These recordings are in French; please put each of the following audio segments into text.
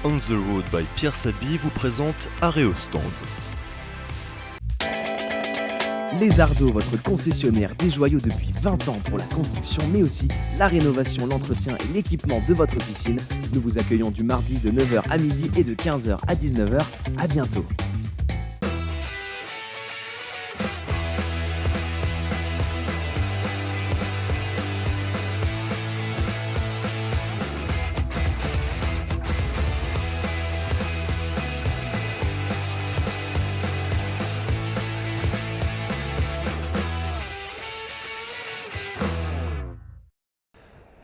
On the Road by Pierre Saby vous présente Arrêt au stand. Les Ardeaux, votre concessionnaire des joyaux depuis 20 ans pour la construction, mais aussi la rénovation, l'entretien et l'équipement de votre piscine. Nous vous accueillons du mardi de 9h à midi et de 15h à 19h. À bientôt.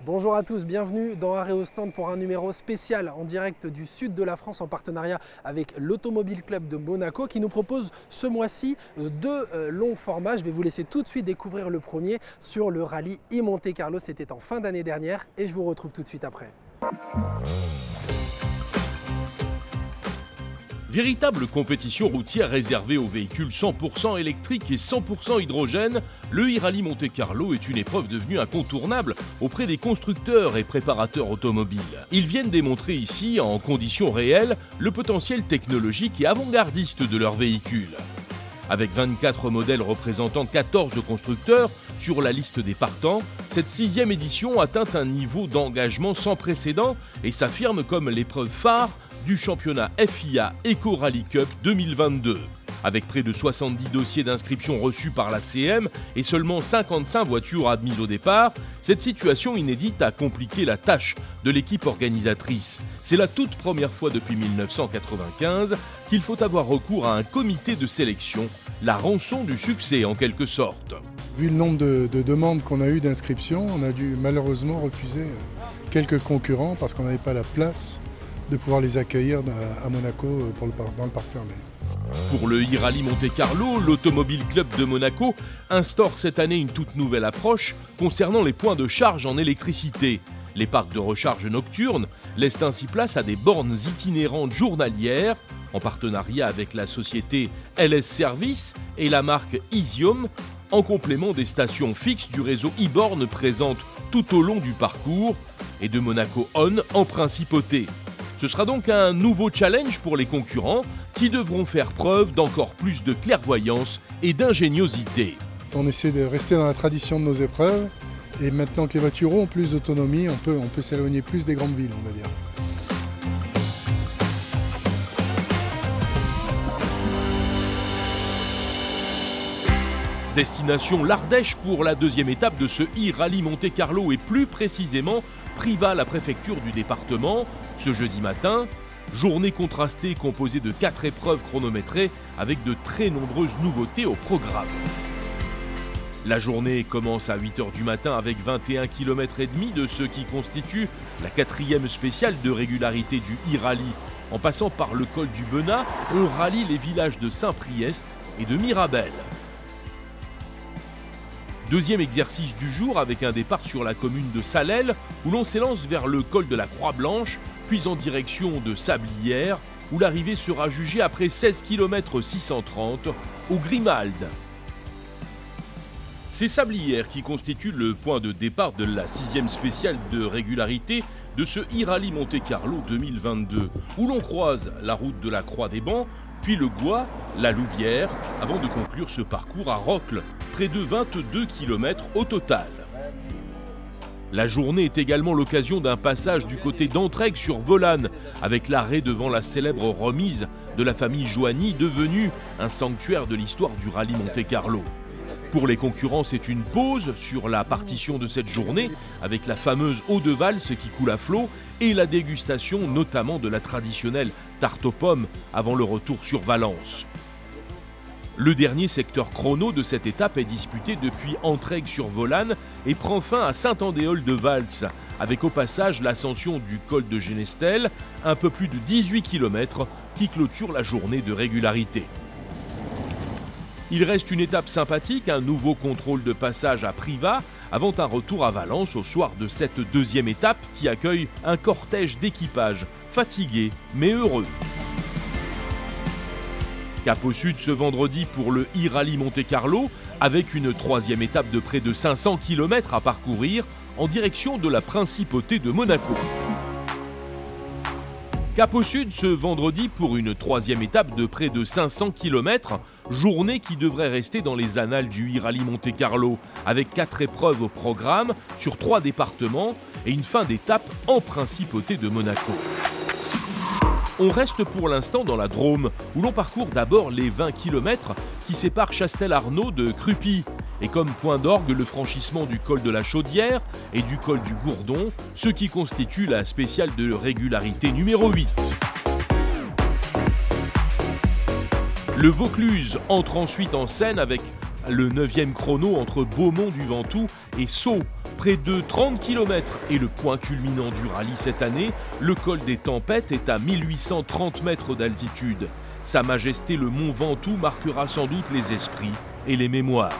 Bonjour à tous, bienvenue dans Arrêt au stand pour un numéro spécial en direct du sud de la France en partenariat avec l'Automobile Club de Monaco qui nous propose ce mois-ci deux longs formats. Je vais vous laisser tout de suite découvrir le premier sur le rallye Monte Carlo. C'était en fin d'année dernière et je vous retrouve tout de suite après. Véritable compétition routière réservée aux véhicules 100% électriques et 100% hydrogène, le e-Rally Monte Carlo est une épreuve devenue incontournable auprès des constructeurs et préparateurs automobiles. Ils viennent démontrer ici, en conditions réelles, le potentiel technologique et avant-gardiste de leurs véhicules. Avec 24 modèles représentant 14 constructeurs sur la liste des partants, cette 6e édition atteint un niveau d'engagement sans précédent et s'affirme comme l'épreuve phare du championnat FIA Eco Rally Cup 2022. Avec près de 70 dossiers d'inscription reçus par la CM et seulement 55 voitures admises au départ, cette situation inédite a compliqué la tâche de l'équipe organisatrice. C'est la toute première fois depuis 1995 qu'il faut avoir recours à un comité de sélection, la rançon du succès en quelque sorte. Vu le nombre de demandes qu'on a eues d'inscription, on a dû malheureusement refuser quelques concurrents parce qu'on n'avait pas la place de pouvoir les accueillir à Monaco dans le parc fermé. Pour le e-Rally Monte Carlo, l'Automobile Club de Monaco instaure cette année une toute nouvelle approche concernant les points de charge en électricité. Les parcs de recharge nocturnes laissent ainsi place à des bornes itinérantes journalières, en partenariat avec la société LS Service et la marque Easium, en complément des stations fixes du réseau e-borne présentes tout au long du parcours et de Monaco On en principauté. Ce sera donc un nouveau challenge pour les concurrents qui devront faire preuve d'encore plus de clairvoyance et d'ingéniosité. On essaie de rester dans la tradition de nos épreuves et maintenant que les voitures ont plus d'autonomie, on peut s'éloigner plus des grandes villes, on va dire. Destination l'Ardèche pour la deuxième étape de ce e-Rally Monte Carlo et plus précisément Privas, la préfecture du département. Ce jeudi matin, journée contrastée composée de 4 épreuves chronométrées avec de très nombreuses nouveautés au programme. La journée commence à 8h du matin avec 21 km et demi de ce qui constitue la 4e spéciale de régularité du e-Rally. En passant par le col du Benat, on rallie les villages de Saint-Priest et de Mirabel. Deuxième exercice du jour avec un départ sur la commune de Salelles où l'on s'élance vers le col de la Croix-Blanche, puis en direction de Sablières où l'arrivée sera jugée après 16 km 630 au Grimaldes. C'est Sablières qui constitue le point de départ de la 6e spéciale de régularité de ce e-Rally Monte Carlo 2022 où l'on croise la route de la Croix des Bancs, puis le Gois, la Loubière, avant de conclure ce parcours à Rocles, près de 22 km au total. La journée est également l'occasion d'un passage du côté d'Entraigues sur Volane, avec l'arrêt devant la célèbre remise de la famille Joanny, devenue un sanctuaire de l'histoire du rallye Monte Carlo. Pour les concurrents, c'est une pause sur la partition de cette journée, avec la fameuse eau de valse qui coule à flot et la dégustation notamment de la traditionnelle tarte aux pommes avant le retour sur Valence. Le dernier secteur chrono de cette étape est disputé depuis Entraigues sur Volane et prend fin à Saint-Andéol-de-Valse, avec au passage l'ascension du col de Genestel, un peu plus de 18 km qui clôture la journée de régularité. Il reste une étape sympathique, un nouveau contrôle de passage à Privas, avant un retour à Valence au soir de cette deuxième étape qui accueille un cortège d'équipage, fatigué mais heureux. Cap au sud ce vendredi pour le e-Rally Monte Carlo, avec une troisième étape de près de 500 km à parcourir en direction de la principauté de Monaco. Cap au sud ce vendredi pour une troisième étape de près de 500 km, journée qui devrait rester dans les annales du e-rallye Monte-Carlo, avec 4 épreuves au programme sur 3 départements et une fin d'étape en principauté de Monaco. On reste pour l'instant dans la Drôme, où l'on parcourt d'abord les 20 km qui séparent Chastel-Arnaud de Crupy, et comme point d'orgue le franchissement du col de la Chaudière et du col du Gourdon, ce qui constitue la spéciale de régularité numéro 8. Le Vaucluse entre ensuite en scène avec le 9e chrono entre Beaumont-du-Ventoux et Sceaux, près de 30 km, et le point culminant du rallye cette année, le col des Tempêtes est à 1830 mètres d'altitude. Sa Majesté le Mont Ventoux marquera sans doute les esprits et les mémoires.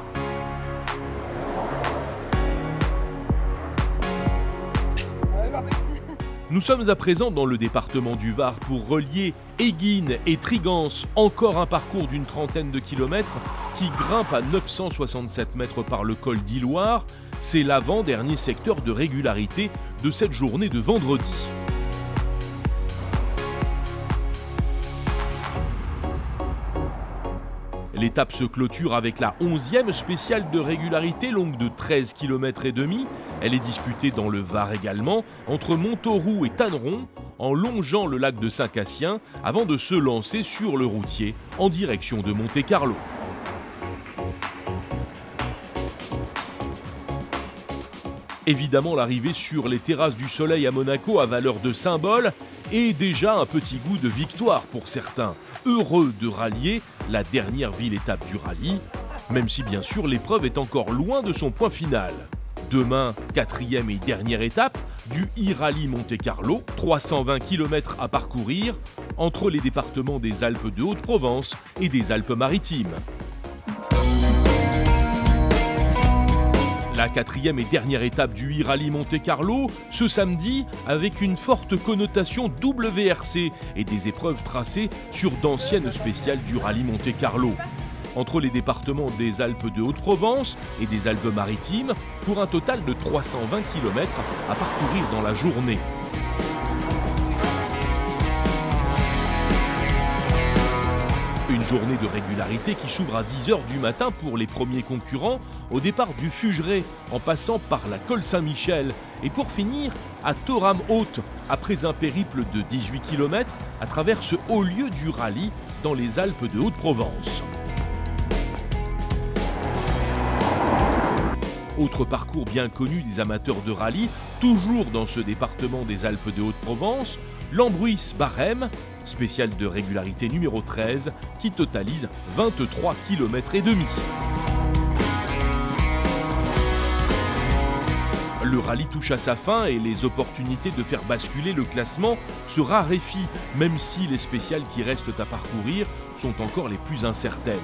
Nous sommes à présent dans le département du Var pour relier Éguines et Trigance, encore un parcours d'une trentaine de kilomètres qui grimpe à 967 mètres par le col d'Illoire. C'est l'avant-dernier secteur de régularité de cette journée de vendredi. L'étape se clôture avec la 11e spéciale de régularité longue de 13 km et demi. Elle est disputée dans le Var également, entre Montauroux et Tanneron, en longeant le lac de Saint-Cassien, avant de se lancer sur le routier en direction de Monte-Carlo. Évidemment, l'arrivée sur les terrasses du Soleil à Monaco a valeur de symbole et déjà un petit goût de victoire pour certains, heureux de rallier la dernière ville étape du rallye, même si bien sûr l'épreuve est encore loin de son point final. Demain, 4e et dernière étape du e-rallye Monte-Carlo, 320 km à parcourir entre les départements des Alpes de Haute-Provence et des Alpes-Maritimes. La 4e et dernière étape du e-rallye Monte-Carlo, ce samedi, avec une forte connotation WRC et des épreuves tracées sur d'anciennes spéciales du rallye Monte-Carlo. Entre les départements des Alpes de Haute-Provence et des Alpes-Maritimes, pour un total de 320 km à parcourir dans la journée. Une journée de régularité qui s'ouvre à 10h du matin pour les premiers concurrents, au départ du Fugeret, en passant par la Col Saint-Michel, et pour finir à Thorame-Haute, après un périple de 18 km à travers ce haut lieu du rallye dans les Alpes de Haute-Provence. Autre parcours bien connu des amateurs de rallye, toujours dans ce département des Alpes de Haute-Provence, l'Ambruis-Barème, spéciale de régularité numéro 13, qui totalise 23 km et demi. Le rallye touche à sa fin et les opportunités de faire basculer le classement se raréfient, même si les spéciales qui restent à parcourir sont encore les plus incertaines.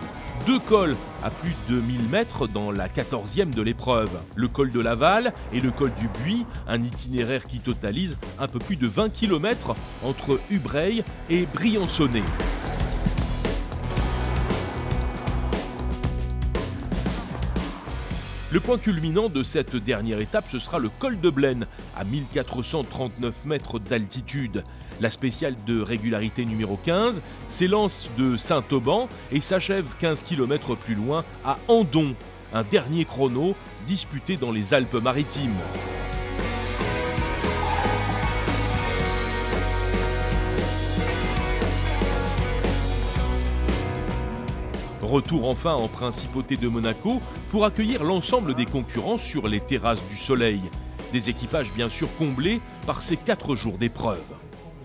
2 cols à plus de 1000 mètres dans la 14e de l'épreuve. Le col de Laval et le col du Buis, un itinéraire qui totalise un peu plus de 20 km entre Ubraye et Briançonnet. Le point culminant de cette dernière étape, ce sera le col de Blaine, à 1439 mètres d'altitude. La spéciale de régularité numéro 15 s'élance de Saint-Auban et s'achève 15 km plus loin à Andon, un dernier chrono disputé dans les Alpes-Maritimes. Retour enfin en principauté de Monaco pour accueillir l'ensemble des concurrents sur les terrasses du Soleil. Des équipages bien sûr comblés par ces 4 jours d'épreuve.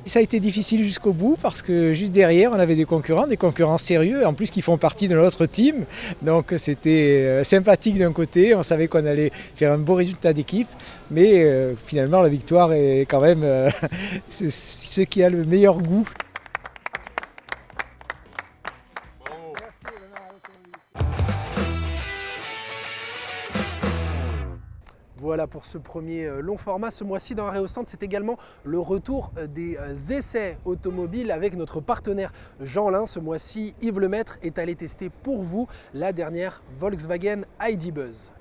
Ça a été difficile jusqu'au bout parce que juste derrière on avait des concurrents sérieux, en plus qui font partie de notre team. Donc c'était sympathique d'un côté, on savait qu'on allait faire un beau résultat d'équipe, mais finalement la victoire est quand même c'est ce qui a le meilleur goût. Voilà pour ce premier long format. Ce mois-ci dans Arrêt au Stand, c'est également le retour des essais automobiles avec notre partenaire Jeanlin. Ce mois-ci, Yves Lemaître est allé tester pour vous la dernière Volkswagen ID Buzz.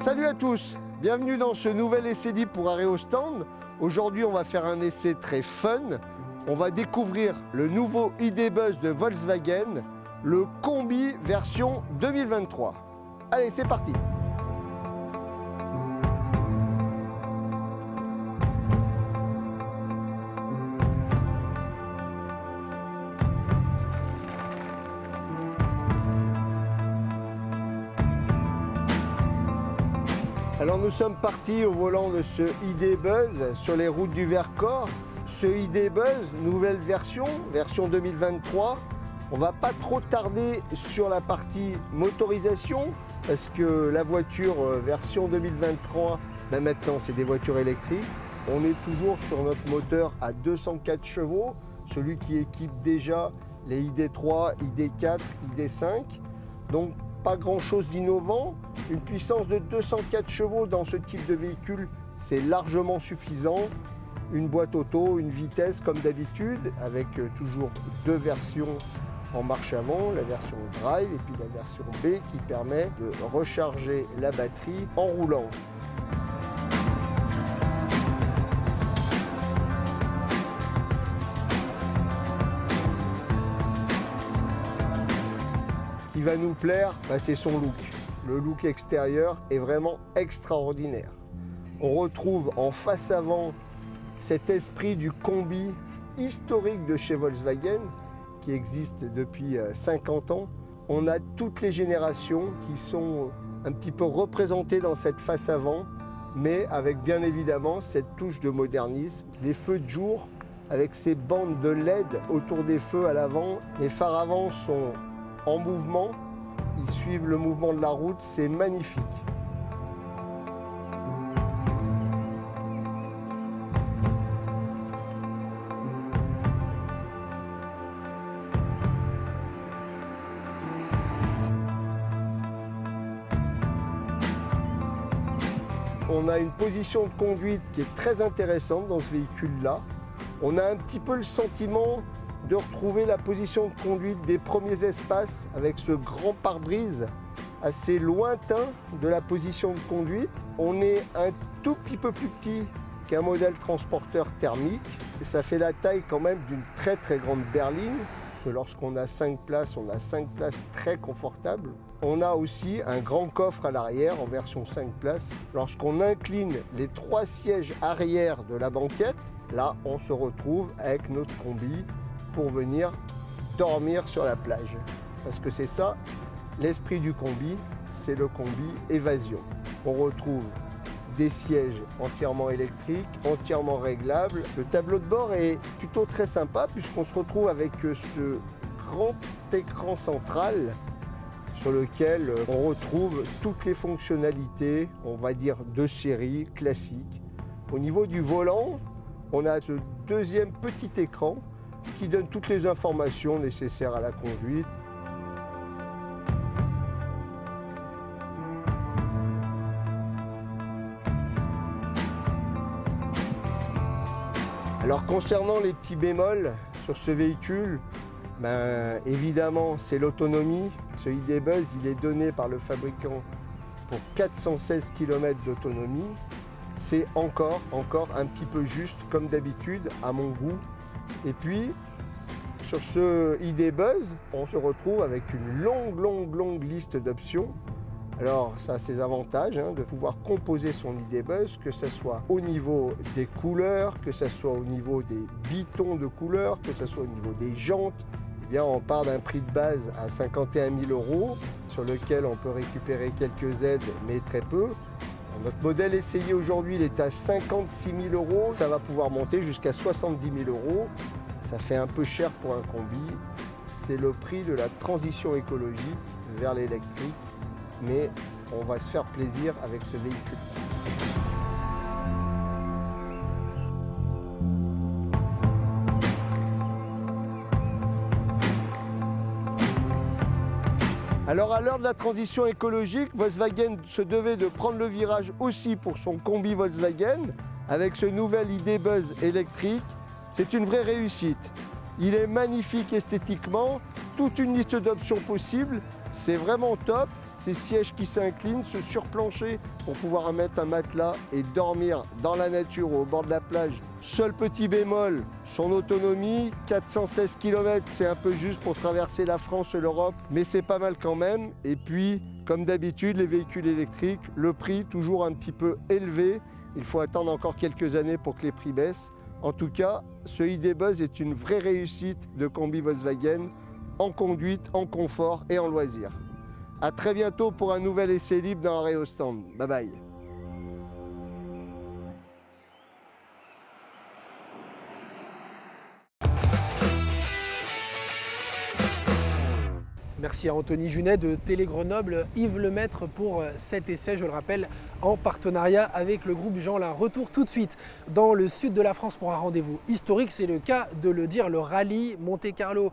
Salut à tous, bienvenue dans ce nouvel essai libre pour Areostand. Aujourd'hui, on va faire un essai très fun. On va découvrir le nouveau ID Buzz de Volkswagen, le Combi version 2023. Allez, c'est parti! Alors nous sommes partis au volant de ce ID Buzz sur les routes du Vercors. Ce ID Buzz, nouvelle version 2023. On va pas trop tarder sur la partie motorisation parce que la voiture version 2023, maintenant c'est des voitures électriques. On est toujours sur notre moteur à 204 chevaux, celui qui équipe déjà les ID3, ID4, ID5. Donc pas grand chose d'innovant. Une puissance de 204 chevaux dans ce type de véhicule, c'est largement suffisant. Une boîte auto, une vitesse comme d'habitude, avec toujours deux versions en marche avant, la version drive et puis la version B qui permet de recharger la batterie en roulant. Ce qui va nous plaire, c'est son look. Le look extérieur est vraiment extraordinaire. On retrouve en face avant cet esprit du combi historique de chez Volkswagen qui existe depuis 50 ans. On a toutes les générations qui sont un petit peu représentées dans cette face avant, mais avec bien évidemment cette touche de modernisme. Les feux de jour avec ces bandes de LED autour des feux à l'avant. Les phares avant sont en mouvement. Ils suivent le mouvement de la route, c'est magnifique. On a une position de conduite qui est très intéressante dans ce véhicule-là. On a un petit peu le sentiment de retrouver la position de conduite des premiers espaces avec ce grand pare-brise assez lointain de la position de conduite. On est un tout petit peu plus petit qu'un modèle transporteur thermique et ça fait la taille quand même d'une très très grande berline. Lorsqu'on a 5 places, on a 5 places très confortables. On a aussi un grand coffre à l'arrière en version 5 places. Lorsqu'on incline les 3 sièges arrière de la banquette, là on se retrouve avec notre combi pour venir dormir sur la plage. Parce que c'est ça, l'esprit du combi, c'est le combi évasion. On retrouve des sièges entièrement électriques, entièrement réglables. Le tableau de bord est plutôt très sympa puisqu'on se retrouve avec ce grand écran central sur lequel on retrouve toutes les fonctionnalités, on va dire de série, classiques. Au niveau du volant, on a ce deuxième petit écran qui donne toutes les informations nécessaires à la conduite. Alors concernant les petits bémols sur ce véhicule, évidemment c'est l'autonomie. Ce ID Buzz, il est donné par le fabricant pour 416 km d'autonomie. C'est encore un petit peu juste comme d'habitude à mon goût. Et puis, sur ce ID Buzz, on se retrouve avec une longue liste d'options. Alors, ça a ses avantages de pouvoir composer son ID Buzz, que ce soit au niveau des couleurs, que ce soit au niveau des bitons de couleurs, que ce soit au niveau des jantes. Eh bien, on part d'un prix de base à 51 000 €, sur lequel on peut récupérer quelques aides, mais très peu. Notre modèle essayé aujourd'hui, il est à 56 000 €. Ça va pouvoir monter jusqu'à 70 000 €. Ça fait un peu cher pour un combi. C'est le prix de la transition écologique vers l'électrique. Mais on va se faire plaisir avec ce véhicule. Alors à l'heure de la transition écologique, Volkswagen se devait de prendre le virage aussi pour son combi Volkswagen avec ce nouvel ID Buzz électrique. C'est une vraie réussite. Il est magnifique esthétiquement, toute une liste d'options possibles, c'est vraiment top. ces sièges qui s'inclinent, ce surplancher pour pouvoir mettre un matelas et dormir dans la nature ou au bord de la plage. Seul petit bémol, son autonomie, 416 km, c'est un peu juste pour traverser la France et l'Europe, mais c'est pas mal quand même. Et puis, comme d'habitude, les véhicules électriques, le prix toujours un petit peu élevé. Il faut attendre encore quelques années pour que les prix baissent. En tout cas, ce ID Buzz est une vraie réussite de combi Volkswagen en conduite, en confort et en loisir. A très bientôt pour un nouvel essai libre dans Arrêt au stand. Bye bye. Merci à Anthony Junet de Télé Grenoble, Yves Lemaître pour cet essai, je le rappelle, en partenariat avec le groupe Jeanlin. Retour tout de suite dans le sud de la France pour un rendez-vous historique, c'est le cas de le dire, le rallye Monte-Carlo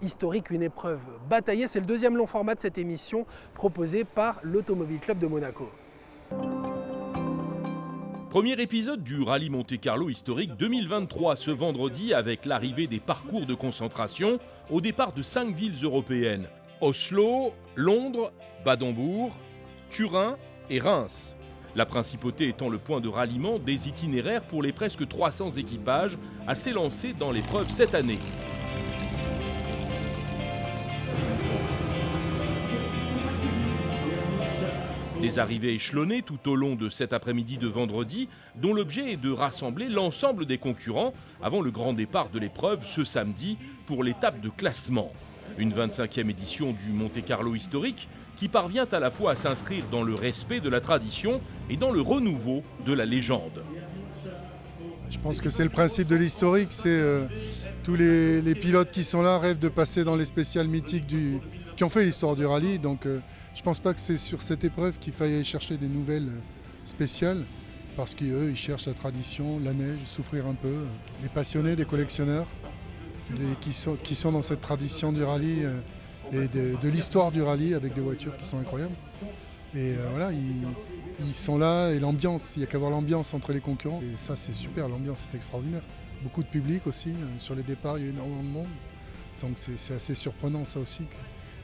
historique, une épreuve bataillée. C'est le deuxième long format de cette émission proposé par l'Automobile Club de Monaco. Premier épisode du rallye Monte-Carlo historique 2023 ce vendredi avec l'arrivée des parcours de concentration au départ de 5 villes européennes. Oslo, Londres, Badembourg, Turin et Reims. La principauté étant le point de ralliement des itinéraires pour les presque 300 équipages à s'élancer dans l'épreuve cette année. Des arrivées échelonnées tout au long de cet après-midi de vendredi, dont l'objet est de rassembler l'ensemble des concurrents avant le grand départ de l'épreuve ce samedi pour l'étape de classement. Une 25e édition du Monte-Carlo historique qui parvient à la fois à s'inscrire dans le respect de la tradition et dans le renouveau de la légende. Je pense que c'est le principe de l'historique, c'est tous les pilotes qui sont là rêvent de passer dans les spéciales mythiques qui ont fait l'histoire du rallye. Donc je ne pense pas que c'est sur cette épreuve qu'il faille aller chercher des nouvelles spéciales, parce qu'eux, ils cherchent la tradition, la neige, souffrir un peu. Des passionnés, des collectionneurs qui sont dans cette tradition du rallye et de l'histoire du rallye avec des voitures qui sont incroyables. Et voilà, ils sont là et l'ambiance, il n'y a qu'à voir l'ambiance entre les concurrents. Et ça, c'est super, l'ambiance est extraordinaire. Beaucoup de public aussi, sur les départs, il y a énormément de monde. Donc c'est assez surprenant ça aussi.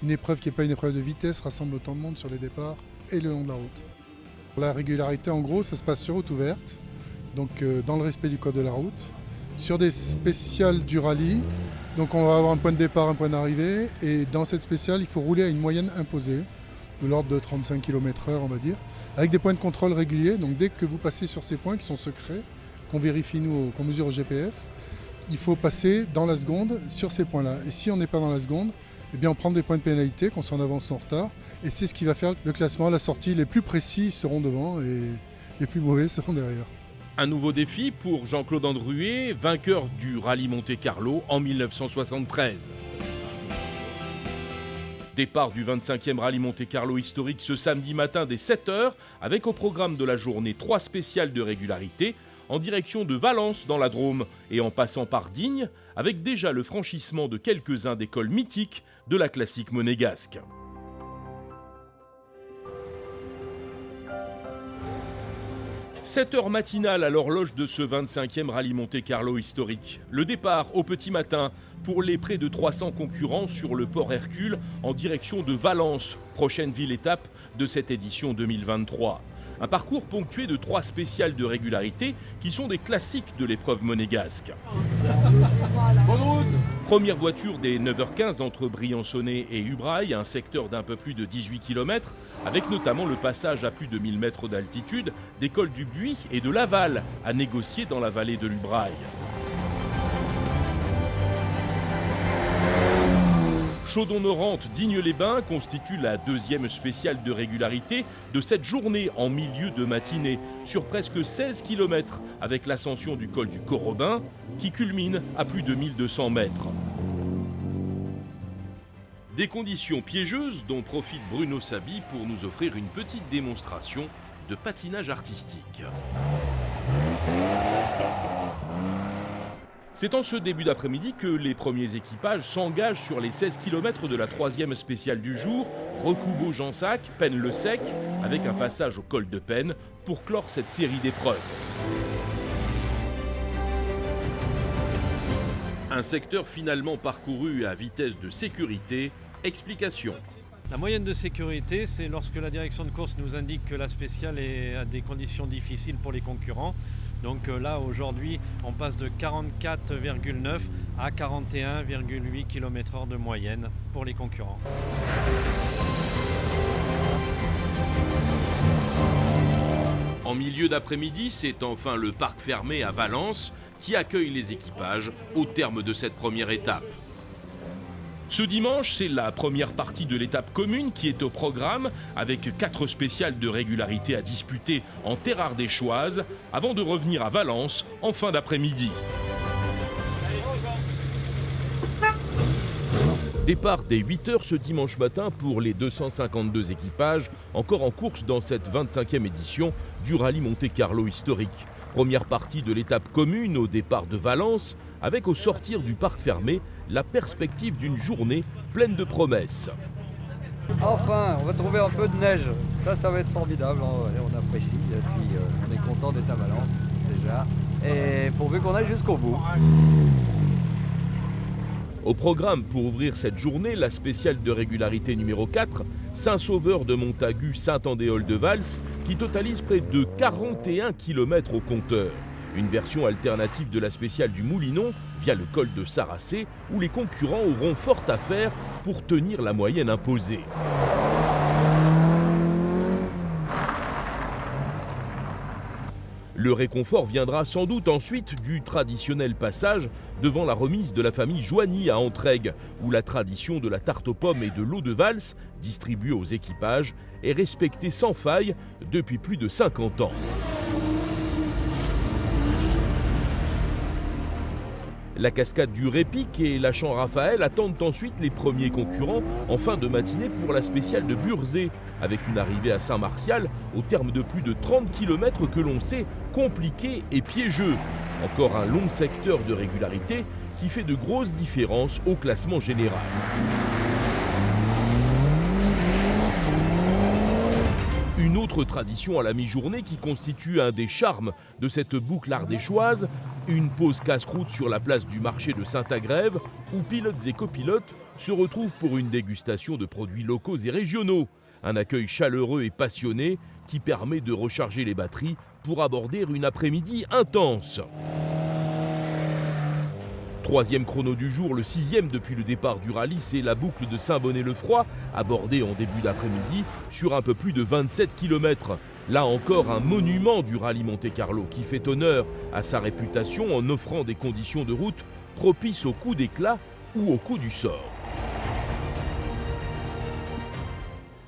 Une épreuve qui n'est pas une épreuve de vitesse rassemble autant de monde sur les départs et le long de la route. La régularité, en gros, ça se passe sur route ouverte, donc dans le respect du code de la route. Sur des spéciales du rallye, donc on va avoir un point de départ, un point d'arrivée, et dans cette spéciale, il faut rouler à une moyenne imposée, de l'ordre de 35 km/h, on va dire, avec des points de contrôle réguliers. Donc dès que vous passez sur ces points qui sont secrets, qu'on vérifie nous, qu'on mesure au GPS, il faut passer dans la seconde sur ces points-là. Et si on n'est pas dans la seconde, eh bien on prend des points de pénalité, qu'on soit en avance ou en retard, et c'est ce qui va faire le classement, la sortie. Les plus précis seront devant et les plus mauvais seront derrière. Un nouveau défi pour Jean-Claude Andruet, vainqueur du rallye Monte-Carlo en 1973. Départ du 25e rallye Monte-Carlo historique ce samedi matin dès 7h, avec au programme de la journée 3 spéciales de régularité, en direction de Valence dans la Drôme et en passant par Digne, avec déjà le franchissement de quelques-uns des cols mythiques de la classique monégasque. « 7h matinale à l'horloge de ce 25e rallye Monte-Carlo historique. Le départ au petit matin pour les près de 300 concurrents sur le port Hercule en direction de Valence, prochaine ville-étape de cette édition 2023. Un parcours ponctué de 3 spéciales de régularité qui sont des classiques de l'épreuve monégasque. Première voiture dès 9h15 entre Briançonnet et Ubrail, un secteur d'un peu plus de 18 km, avec notamment le passage à plus de 1000 mètres d'altitude des cols du Buis et de Laval à négocier dans la vallée de l'Ubrail. Chaudon-Norante, Digne-les-Bains constitue la 2e spéciale de régularité de cette journée en milieu de matinée, sur presque 16 km, avec l'ascension du col du Corobin, qui culmine à plus de 1200 mètres. Des conditions piégeuses dont profite Bruno Sabi pour nous offrir une petite démonstration de patinage artistique. C'est en ce début d'après-midi que les premiers équipages s'engagent sur les 16 km de la 3e spéciale du jour, Recoubeau-Jansac, Penne-le-Sec, avec un passage au col de Penne pour clore cette série d'épreuves. Un secteur finalement parcouru à vitesse de sécurité. Explication. La moyenne de sécurité, c'est lorsque la direction de course nous indique que la spéciale est à des conditions difficiles pour les concurrents. Donc là, aujourd'hui, on passe de 44,9 à 41,8 km/h de moyenne pour les concurrents. En milieu d'après-midi, c'est enfin le parc fermé à Valence qui accueille les équipages au terme de cette première étape. Ce dimanche, c'est la première partie de l'étape commune qui est au programme, avec 4 spéciales de régularité à disputer en terre ardéchoise, avant de revenir à Valence en fin d'après-midi. Départ dès 8h ce dimanche matin pour les 252 équipages encore en course dans cette 25e édition du rallye Monte-Carlo historique. Première partie de l'étape commune au départ de Valence, avec au sortir du parc fermé la perspective d'une journée pleine de promesses. Enfin, on va trouver un peu de neige. Ça va être formidable. On apprécie et puis on est content d'être à Valence déjà. Et pourvu qu'on aille jusqu'au bout. Au programme pour ouvrir cette journée, la spéciale de régularité numéro 4, Saint-Sauveur de Montagut-Saint-Andéol-de-Vals, qui totalise près de 41 km au compteur. Une version alternative de la spéciale du Moulinon, via le col de Saracé, où les concurrents auront fort à faire pour tenir la moyenne imposée. Le réconfort viendra sans doute ensuite du traditionnel passage devant la remise de la famille Joigny à Entraigues, où la tradition de la tarte aux pommes et de l'eau de valse, distribuée aux équipages, est respectée sans faille depuis plus de 50 ans. La cascade du Répic et la Champ Raphaël attendent ensuite les premiers concurrents en fin de matinée pour la spéciale de Burzet, avec une arrivée à Saint-Martial au terme de plus de 30 km que l'on sait compliqué et piégeux. Encore un long secteur de régularité qui fait de grosses différences au classement général. Une autre tradition à la mi-journée qui constitue un des charmes de cette boucle ardéchoise, une pause casse-croûte sur la place du marché de Saint-Agrève, où pilotes et copilotes se retrouvent pour une dégustation de produits locaux et régionaux. Un accueil chaleureux et passionné qui permet de recharger les batteries pour aborder une après-midi intense. Troisième chrono du jour, le 6e depuis le départ du rallye, c'est la boucle de Saint-Bonnet-le-Froid, abordée en début d'après-midi sur un peu plus de 27 km. Là encore, un monument du rallye Monte-Carlo qui fait honneur à sa réputation en offrant des conditions de route propices au coup d'éclat ou au coup du sort.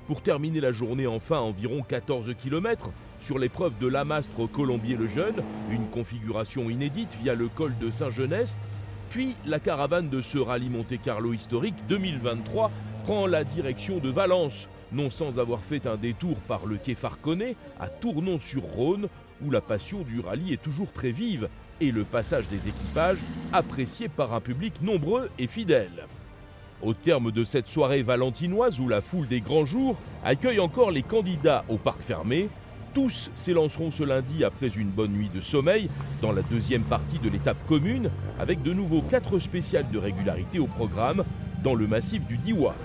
Pour terminer la journée, enfin, environ 14 km sur l'épreuve de Lamastre Colombier-le-Jeune, une configuration inédite via le col de Saint-Genest. Puis la caravane de ce rallye Monte-Carlo historique 2023 prend la direction de Valence, non sans avoir fait un détour par le quai Farconnet à Tournon-sur-Rhône, où la passion du rallye est toujours très vive et le passage des équipages apprécié par un public nombreux et fidèle. Au terme de cette soirée valentinoise où la foule des grands jours accueille encore les candidats au parc fermé, tous s'élanceront ce lundi après une bonne nuit de sommeil dans la deuxième partie de l'étape commune, avec de nouveau 4 spéciales de régularité au programme dans le massif du Diois.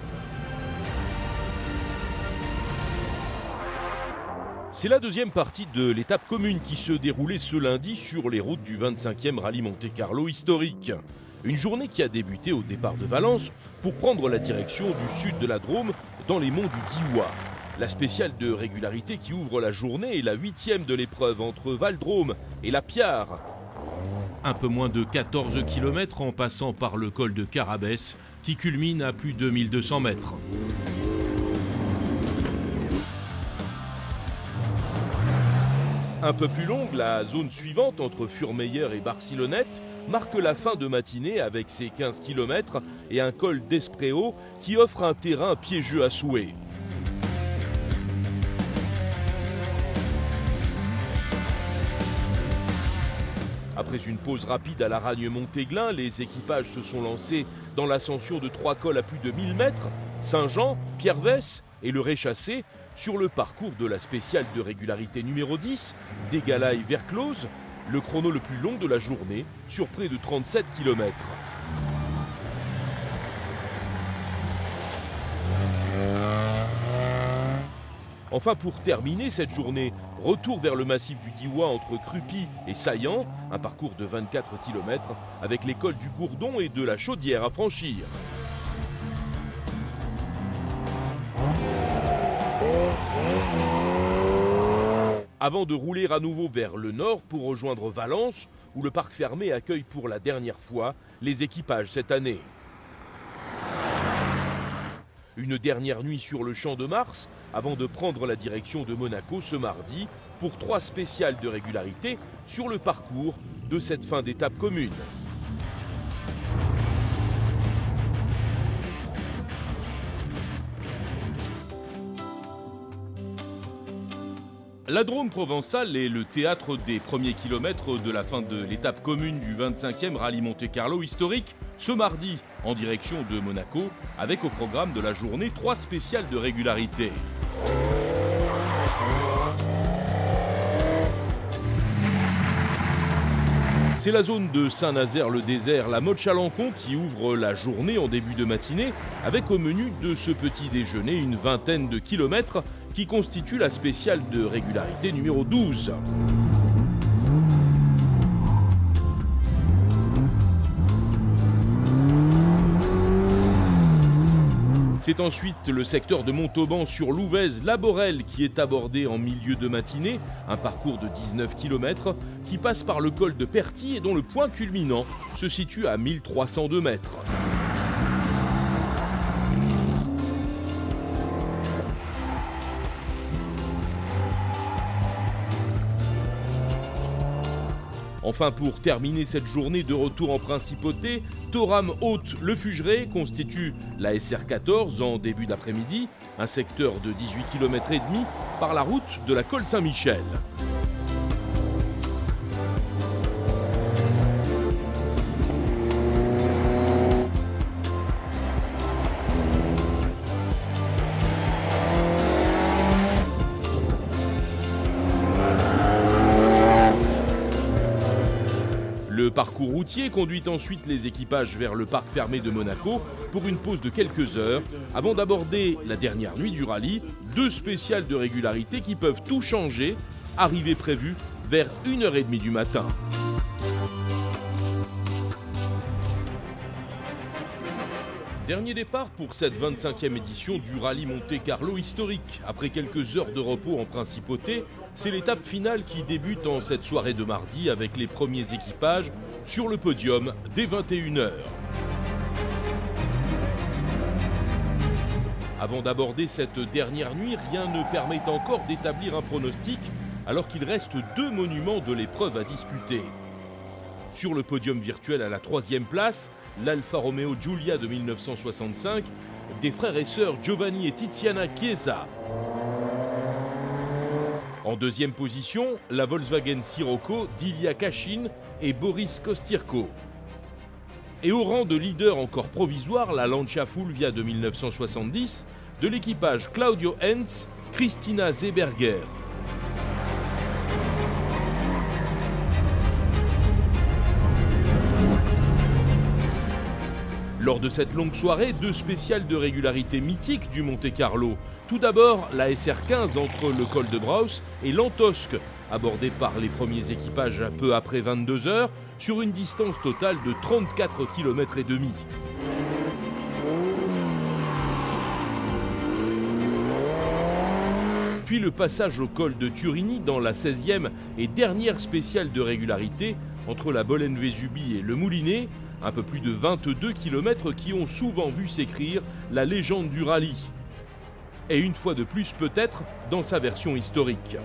C'est la deuxième partie de l'étape commune qui se déroulait ce lundi sur les routes du 25e rallye Monte-Carlo historique. Une journée qui a débuté au départ de Valence pour prendre la direction du sud de la Drôme dans les monts du Diois. La spéciale de régularité qui ouvre la journée est la 8e de l'épreuve entre Val-Drôme et la Piare. Un peu moins de 14 km en passant par le col de Carabès qui culmine à plus de 1200 mètres. Un peu plus longue, la zone suivante entre Furmeyer et Barcelonnette marque la fin de matinée avec ses 15 km et un col d'Espréau qui offre un terrain piégeux à souhait. Après une pause rapide à la Ragne-Montéglin, les équipages se sont lancés dans l'ascension de 3 cols à plus de 1000 mètres, Saint-Jean, Pierrevès et le Réchassé, sur le parcours de la spéciale de régularité numéro 10, d'Égalaï-Verclose, le chrono le plus long de la journée, sur près de 37 km. Enfin, pour terminer cette journée, retour vers le massif du Diois entre Crupy et Saillant, un parcours de 24 km avec les cols du Gourdon et de la Chaudière à franchir. Avant de rouler à nouveau vers le nord pour rejoindre Valence, où le parc fermé accueille pour la dernière fois les équipages cette année. Une dernière nuit sur le Champ de Mars, avant de prendre la direction de Monaco ce mardi, pour 3 spéciales de régularité sur le parcours de cette fin d'étape commune. La Drôme provençale est le théâtre des premiers kilomètres de la fin de l'étape commune du 25e Rallye Monte-Carlo historique, ce mardi en direction de Monaco, avec au programme de la journée 3 spéciales de régularité. C'est la zone de Saint-Nazaire-le-Désert, la Motte-Chalancon qui ouvre la journée en début de matinée avec au menu de ce petit déjeuner une vingtaine de kilomètres qui constitue la spéciale de régularité numéro 12. C'est ensuite le secteur de Montauban sur Louvèze-la-Borelle qui est abordé en milieu de matinée, un parcours de 19 km qui passe par le col de Perty et dont le point culminant se situe à 1302 mètres. Enfin, pour terminer cette journée de retour en principauté, Thorame-Haute-le-Fugeret constitue la SR14 en début d'après-midi, un secteur de 18 km et demi par la route de la Colle Saint-Michel. Le parcours routier conduit ensuite les équipages vers le parc fermé de Monaco pour une pause de quelques heures avant d'aborder la dernière nuit du rallye, 2 spéciales de régularité qui peuvent tout changer, arrivée prévue vers 1h30 du matin. Dernier départ pour cette 25e édition du Rallye Monte-Carlo historique. Après quelques heures de repos en principauté, c'est l'étape finale qui débute en cette soirée de mardi avec les premiers équipages sur le podium dès 21h. Avant d'aborder cette dernière nuit, rien ne permet encore d'établir un pronostic alors qu'il reste 2 monuments de l'épreuve à disputer. Sur le podium virtuel à la 3e place, l'Alfa Romeo Giulia de 1965 des frères et sœurs Giovanni et Tiziana Chiesa. En 2e position, la Volkswagen Scirocco d'Ilya Kashin et Boris Kostirko. Et au rang de leader encore provisoire, la Lancia Fulvia de 1970 de l'équipage Claudio Hentz, Christina Zeberger. Lors de cette longue soirée, 2 spéciales de régularité mythique du Monte-Carlo. Tout d'abord, la SR15 entre le col de Braus et l'Antosque, abordée par les premiers équipages peu après 22 heures, sur une distance totale de 34 km et demi. Puis le passage au col de Turini dans la 16e et dernière spéciale de régularité entre la Bolène-Vésubie et le Moulinet, un peu plus de 22 km qui ont souvent vu s'écrire la légende du rallye. Et une fois de plus peut-être dans sa version historique.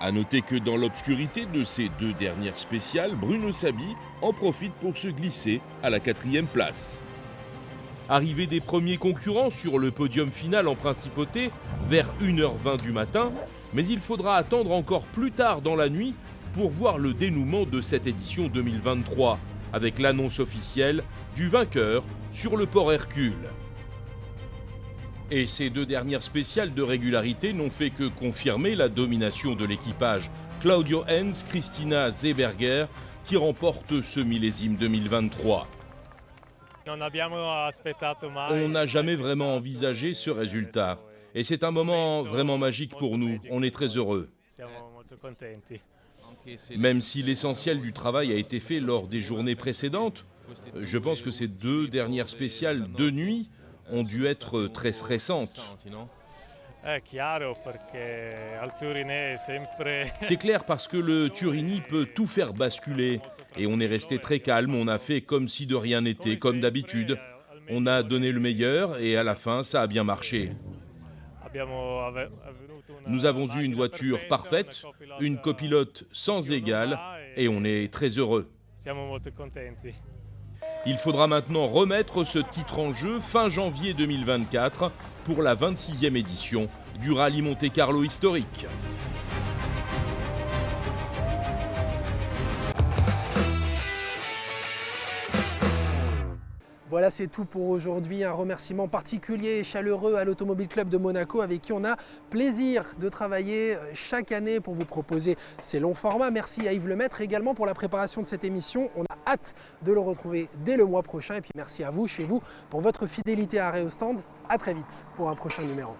A noter que dans l'obscurité de ces 2 dernières spéciales, Bruno Sabi en profite pour se glisser à la 4e place. Arrivée des premiers concurrents sur le podium final en principauté vers 1h20 du matin, mais il faudra attendre encore plus tard dans la nuit pour voir le dénouement de cette édition 2023, avec l'annonce officielle du vainqueur sur le port Hercule. Et ces 2 dernières spéciales de régularité n'ont fait que confirmer la domination de l'équipage Claudio Enz, Christina Zeberger qui remporte ce millésime 2023. On n'a jamais vraiment envisagé ce résultat et c'est un moment vraiment magique pour nous, on est très heureux. Même si l'essentiel du travail a été fait lors des journées précédentes, je pense que ces 2 dernières spéciales de nuit ont dû être très stressantes. C'est clair parce que le Turini peut tout faire basculer et on est resté très calme, on a fait comme si de rien n'était, comme d'habitude. On a donné le meilleur et à la fin ça a bien marché. Nous avons eu une voiture parfaite, une copilote sans égale et on est très heureux. Il faudra maintenant remettre ce titre en jeu fin janvier 2024 pour la 26e édition du Rallye Monte-Carlo historique. Voilà, c'est tout pour aujourd'hui. Un remerciement particulier et chaleureux à l'Automobile Club de Monaco avec qui on a plaisir de travailler chaque année pour vous proposer ces longs formats. Merci à Yves Lemaître également pour la préparation de cette émission. On a hâte de le retrouver dès le mois prochain. Et puis merci à vous, chez vous, pour votre fidélité à Arrêt au Stand. À très vite pour un prochain numéro.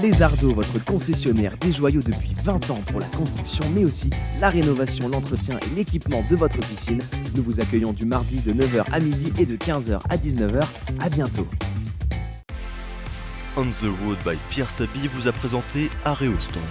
Les Ardeaux, votre concessionnaire des joyaux depuis 20 ans pour la construction, mais aussi la rénovation, l'entretien et l'équipement de votre piscine. Nous vous accueillons du mardi de 9h à midi et de 15h à 19h. À bientôt. On the Road by Pierre Sabi vous a présenté Arrêt au Stand.